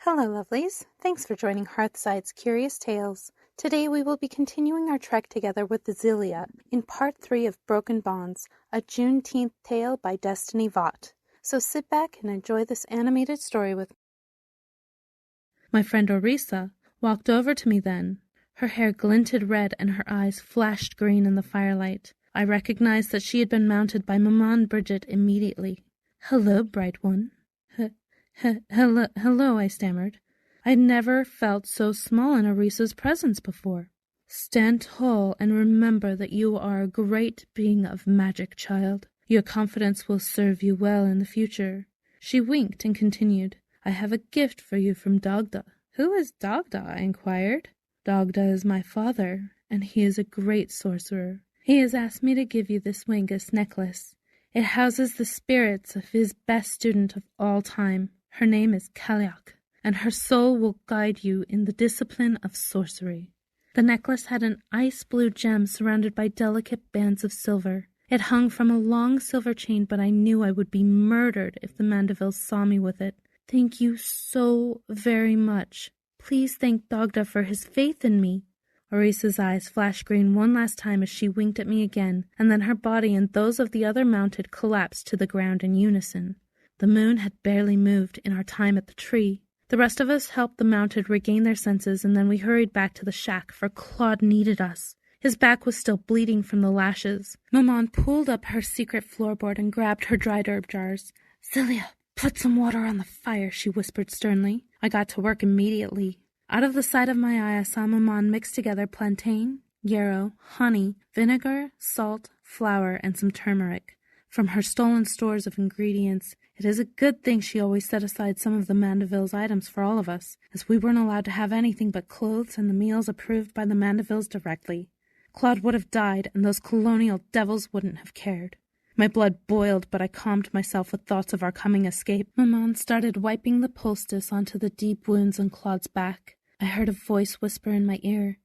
Hello, lovelies. Thanks for joining Hearthside's Curious Tales. Today we will be continuing our trek together with Zelia in Part 3 of Broken Bonds, a Juneteenth tale by Destiny Vought. So sit back and enjoy this animated story with me. My friend Orisa walked over to me then. Her hair glinted red and her eyes flashed green in the firelight. I recognized that she had been mounted by Maman Bridget immediately. "Hello, bright one." Hello, I stammered. I'd never felt so small in Orisa's presence before. "Stand tall and remember that you are a great being of magic, child. Your confidence will serve you well in the future." She winked and continued, "I have a gift for you from Dagda." "Who is Dagda?" I inquired. "Dagda is my father, and he is a great sorcerer. He has asked me to give you this Wengus necklace. It houses the spirits of his best student of all time. Her name is Kaliak, and her soul will guide you in the discipline of sorcery." The necklace had an ice-blue gem surrounded by delicate bands of silver. It hung from a long silver chain, but I knew I would be murdered if the Mandevilles saw me with it. "Thank you so very much. Please thank Dagda for his faith in me." Orisa's eyes flashed green one last time as she winked at me again, and then her body and those of the other mounted collapsed to the ground in unison. The moon had barely moved in our time at the tree. The rest of us helped the mounted regain their senses, and then we hurried back to the shack, for Claude needed us. His back was still bleeding from the lashes. Maman pulled up her secret floorboard and grabbed her dried herb jars. "Zelia, put some water on the fire," she whispered sternly. I got to work immediately. Out of the side of my eye, I saw Maman mix together plantain, yarrow, honey, vinegar, salt, flour, and some turmeric. From her stolen stores of ingredients, it is a good thing she always set aside some of the Mandeville's items for all of us, as we weren't allowed to have anything but clothes and the meals approved by the Mandevilles directly. Claude would have died, and those colonial devils wouldn't have cared. My blood boiled, but I calmed myself with thoughts of our coming escape. Maman started wiping the poultice onto the deep wounds on Claude's back. I heard a voice whisper in my ear,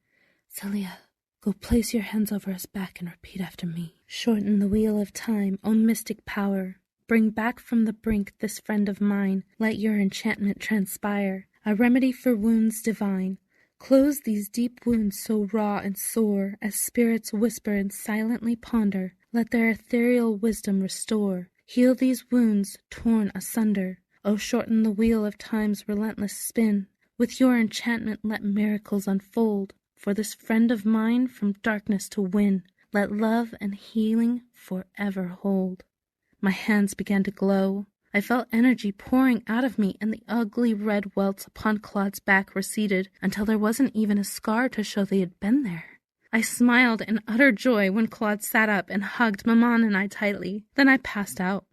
"Zelia, go place your hands over his back and repeat after me. Shorten the wheel of time, O mystic power. Bring back from the brink this friend of mine. Let your enchantment transpire, a remedy for wounds divine. Close these deep wounds so raw and sore, as spirits whisper and silently ponder. Let their ethereal wisdom restore. Heal these wounds torn asunder. O shorten the wheel of time's relentless spin. With your enchantment let miracles unfold. For this friend of mine from darkness to win. Let love and healing forever hold." My hands began to glow. I felt energy pouring out of me, and the ugly red welts upon Claude's back receded until there wasn't even a scar to show they had been there. I smiled in utter joy when Claude sat up and hugged Maman and I tightly. Then I passed out.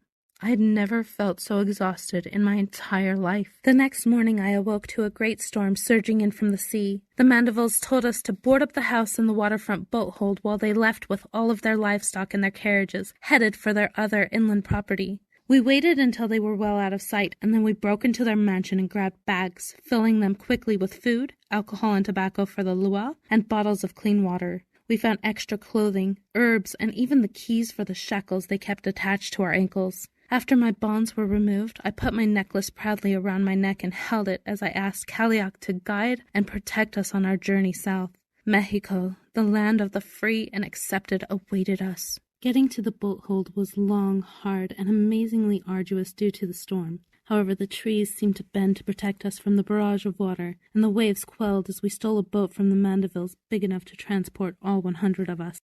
I had never felt so exhausted in my entire life. The next morning I awoke to a great storm surging in from the sea. The Mandevilles told us to board up the house in the waterfront boat hold while they left with all of their livestock in their carriages, headed for their other inland property. We waited until they were well out of sight, and then we broke into their mansion and grabbed bags, filling them quickly with food, alcohol and tobacco for the luau, and bottles of clean water. We found extra clothing, herbs, and even the keys for the shackles they kept attached to our ankles. After my bonds were removed, I put my necklace proudly around my neck and held it as I asked Kaliak to guide and protect us on our journey south. Mexico, the land of the free and accepted, awaited us. Getting to the boat hold was long, hard, and amazingly arduous due to the storm. However, the trees seemed to bend to protect us from the barrage of water, and the waves quelled as we stole a boat from the Mandevilles big enough to transport all 100 of us.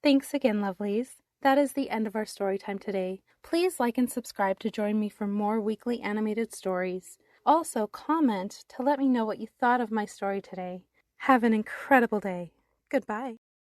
Thanks again, lovelies. That is the end of our story time today. Please like and subscribe to join me for more weekly animated stories. Also, comment to let me know what you thought of my story today. Have an incredible day. Goodbye.